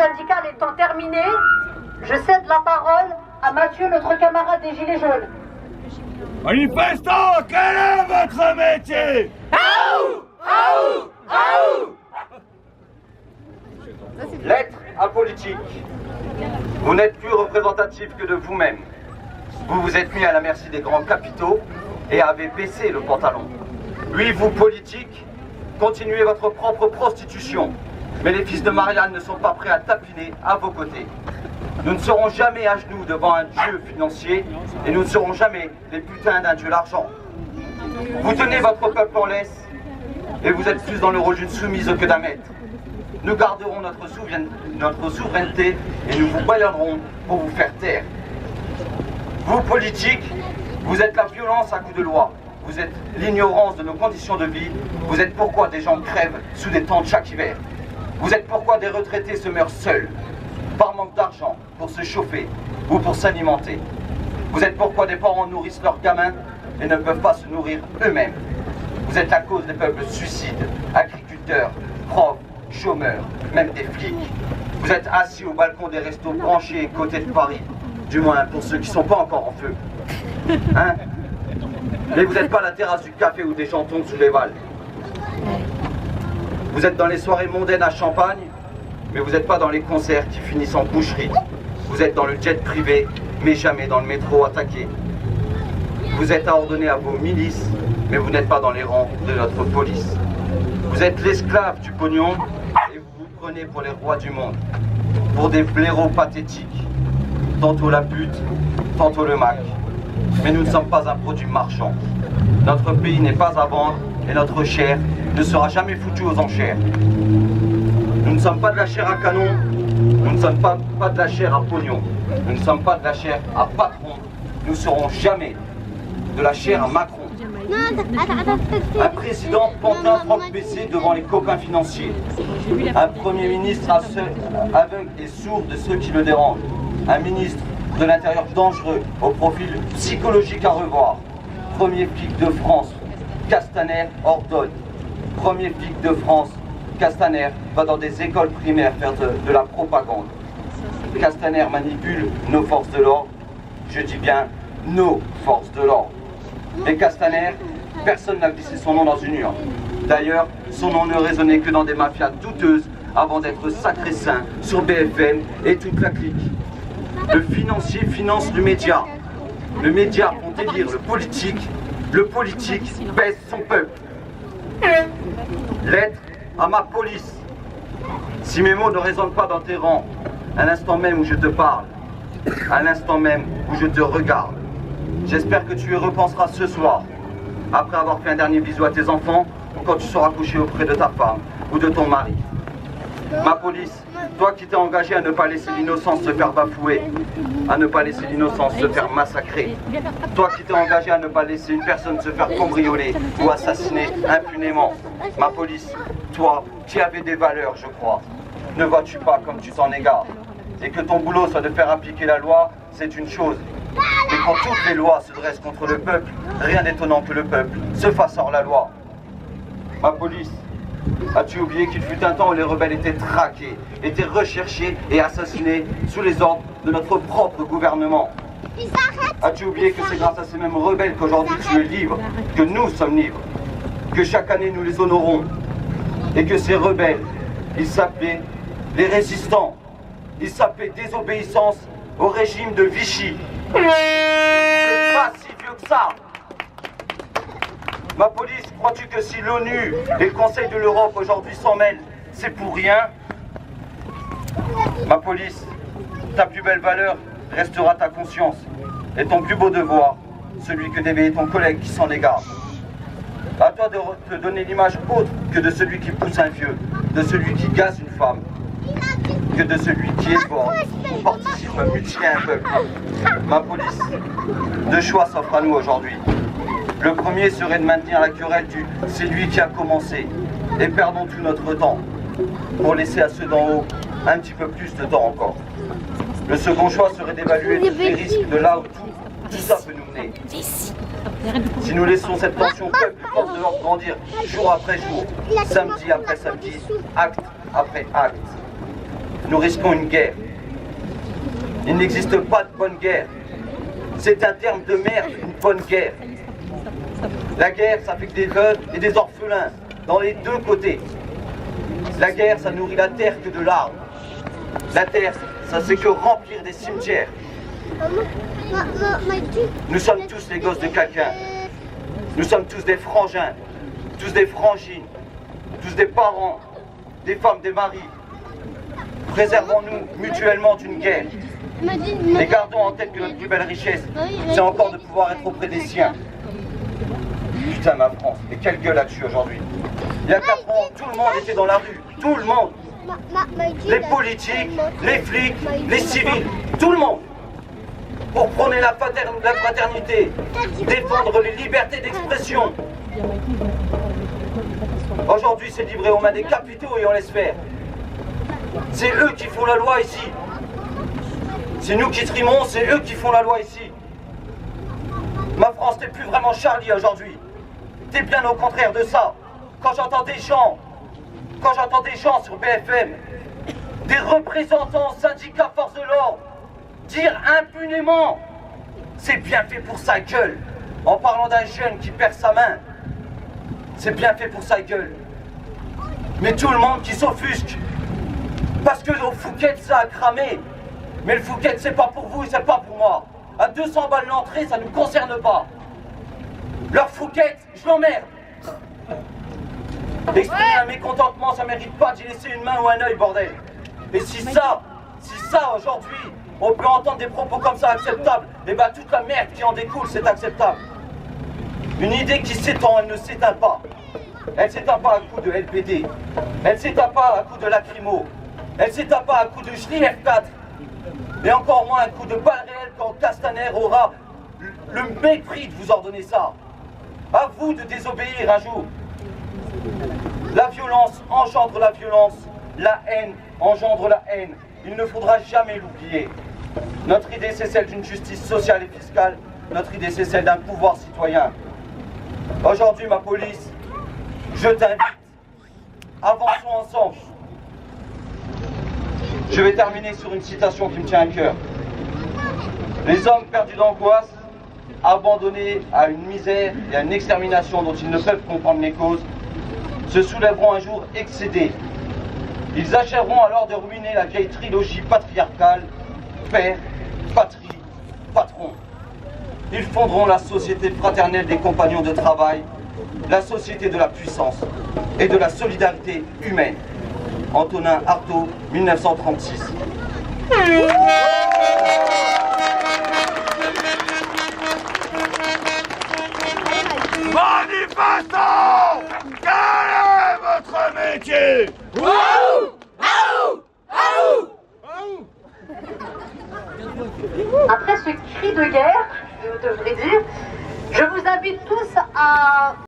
syndicale étant terminée, je cède la parole à Mathieu, notre camarade des Gilets jaunes. Manifestants, quel est votre métier? L'être apolitique. Vous n'êtes plus représentatif que de vous-même. Vous vous êtes mis à la merci des grands capitaux et avez baissé le pantalon. Oui, vous, politiques, continuez votre propre prostitution. Mais les fils de Marianne ne sont pas prêts à tapiner à vos côtés. Nous ne serons jamais à genoux devant un dieu financier et nous ne serons jamais les putains d'un dieu l'argent. Vous tenez votre peuple en laisse et vous êtes plus dans le rôle d'une soumise que d'un maître. Nous garderons notre souveraineté et nous vous balayerons pour vous faire taire. Vous, politiques, vous êtes la violence à coups de loi. Vous êtes l'ignorance de nos conditions de vie. Vous êtes pourquoi des gens crèvent sous des tentes chaque hiver. Vous êtes pourquoi des retraités se meurent seuls, par manque d'argent, pour se chauffer ou pour s'alimenter. Vous êtes pourquoi des parents nourrissent leurs gamins et ne peuvent pas se nourrir eux-mêmes. Vous êtes la cause des peuples suicides, agriculteurs, profs, chômeurs, même des flics. Vous êtes assis au balcon des restos branchés côté de Paris, du moins pour ceux qui ne sont pas encore en feu. Hein? Mais vous n'êtes pas la terrasse du café où des gens tombent sous les balles. Vous êtes dans les soirées mondaines à Champagne, mais vous n'êtes pas dans les concerts qui finissent en boucherie. Vous êtes dans le jet privé, mais jamais dans le métro attaqué. Vous êtes à ordonner à vos milices, mais vous n'êtes pas dans les rangs de notre police. Vous êtes l'esclave du pognon et vous vous prenez pour les rois du monde. Pour des blaireaux pathétiques. Tantôt la pute, tantôt le Mac. Mais nous ne sommes pas un produit marchand. Notre pays n'est pas à vendre et notre chair ne sera jamais foutue aux enchères. Nous ne sommes pas de la chair à canon, nous ne sommes pas de la chair à pognon, nous ne sommes pas de la chair à patron, nous serons jamais de la chair à Macron. Un président pantin froc baissé devant les copains financiers. Un premier ministre aveugle et sourd de ceux qui le dérangent. Un ministre de l'Intérieur dangereux, au profil psychologique à revoir. Premier flic de France, Castaner ordonne. Premier flic de France, Castaner va dans des écoles primaires faire de la propagande. Castaner manipule nos forces de l'ordre. Je dis bien nos forces de l'ordre. Et Castaner, personne n'a glissé son nom dans une urne. D'ailleurs, son nom ne résonnait que dans des mafias douteuses avant d'être sacré saint sur BFM et toute la clique. Le financier finance le média. Le média font élire le politique baisse son peuple. Lettre à ma police. Si mes mots ne résonnent pas dans tes rangs, à l'instant même où je te parle, à l'instant même où je te regarde, j'espère que tu y repenseras ce soir, après avoir fait un dernier bisou à tes enfants, ou quand tu seras couché auprès de ta femme ou de ton mari. Ma police, toi qui t'es engagé à ne pas laisser l'innocence se faire bafouer, à ne pas laisser l'innocence se faire massacrer, toi qui t'es engagé à ne pas laisser une personne se faire cambrioler ou assassiner impunément, ma police, toi qui avais des valeurs, je crois, ne vois-tu pas comme tu t'en égares? Et que ton boulot soit de faire appliquer la loi, c'est une chose. Mais quand toutes les lois se dressent contre le peuple, rien d'étonnant que le peuple se fasse hors la loi. Ma police, as-tu oublié qu'il fut un temps où les rebelles étaient traqués, étaient recherchés et assassinés sous les ordres de notre propre gouvernement? As-tu oublié que c'est grâce à ces mêmes rebelles qu'aujourd'hui tu es libre, que nous sommes libres, que chaque année nous les honorons, et que ces rebelles, ils s'appelaient les résistants, ils s'appelaient désobéissance au régime de Vichy. C'est pas si vieux que ça. Ma police, crois-tu que si l'ONU et le Conseil de l'Europe aujourd'hui s'en mêlent, c'est pour rien? Ma police, ta plus belle valeur restera ta conscience, et ton plus beau devoir, celui que d'éveiller ton collègue qui s'en égare. À toi de te donner l'image autre que de celui qui pousse un vieux, de celui qui gaze une femme, que de celui qui éborde ou participe à mutiler un peuple. Ma police, deux choix s'offrent à nous aujourd'hui. Le premier serait de maintenir la querelle du « c'est lui qui a commencé » et perdons tout notre temps pour laisser à ceux d'en haut un petit peu plus de temps encore. Le second choix serait d'évaluer les risques de là où tout ça peut nous mener. Si nous laissons cette tension peuple force de l'ordre grandir jour après jour, samedi après samedi, acte après acte, nous risquons une guerre. Il n'existe pas de bonne guerre. C'est un terme de merde, une bonne guerre. La guerre, ça fait que des veuves et des orphelins, dans les deux côtés. La guerre, ça nourrit la terre que de larmes. La terre, ça c'est que remplir des cimetières. Nous sommes tous les gosses de quelqu'un. Nous sommes tous des frangins, tous des frangines, tous des parents, des femmes, des maris. Préservons-nous mutuellement d'une guerre. Et gardons en tête que notre plus belle richesse, c'est encore de pouvoir être auprès des siens. Putain, ma France, et quelle gueule as-tu aujourd'hui? Il y a 4 ans, tout le monde était dans la rue, tout le monde. Les politiques, les flics, les civils, tout le monde. Pour prôner la fraternité, défendre les libertés d'expression. Aujourd'hui, c'est livré aux mains des capitaux et on laisse faire. C'est eux qui font la loi ici. C'est nous qui trimons, c'est eux qui font la loi ici. Ma France, t'es plus vraiment Charlie aujourd'hui. T'es bien au contraire de ça. Quand j'entends des gens sur BFM, des représentants syndicats force de l'ordre, dire impunément, c'est bien fait pour sa gueule, en parlant d'un jeune qui perd sa main, c'est bien fait pour sa gueule. Mais tout le monde qui s'offusque, parce que au Phuket ça a cramé, mais le Phuket c'est pas pour vous et c'est pas pour moi. À 200 balles l'entrée, ça ne nous concerne pas. Leur Phuket, je l'emmerde. Exprimer un mécontentement, ça mérite pas d'y laisser une main ou un œil, bordel. Et si ça aujourd'hui, on peut entendre des propos comme ça acceptables, et ben toute la merde qui en découle, c'est acceptable. Une idée qui s'étend, elle ne s'éteint pas. Elle s'éteint pas à coup de LPD. Elle s'éteint pas à coup de lacrymo. Elle s'éteint pas à coup de Schli F4. Et encore moins à coup de balles réelles quand Castaner aura le mépris de vous ordonner ça. À vous de désobéir un jour. La violence engendre la violence. La haine engendre la haine. Il ne faudra jamais l'oublier. Notre idée, c'est celle d'une justice sociale et fiscale. Notre idée, c'est celle d'un pouvoir citoyen. Aujourd'hui, ma police, je t'invite. Avançons ensemble. Je vais terminer sur une citation qui me tient à cœur. Les hommes perdus d'angoisse, abandonnés à une misère et à une extermination dont ils ne peuvent comprendre les causes, se soulèveront un jour excédés. Ils achèveront alors de ruiner la vieille trilogie patriarcale, père, patrie, patron. Ils fonderont la société fraternelle des compagnons de travail, la société de la puissance et de la solidarité humaine. Antonin Artaud, 1936. Manifestants, quel est votre métier? Après ce cri de guerre, je devrais dire, je vous invite tous à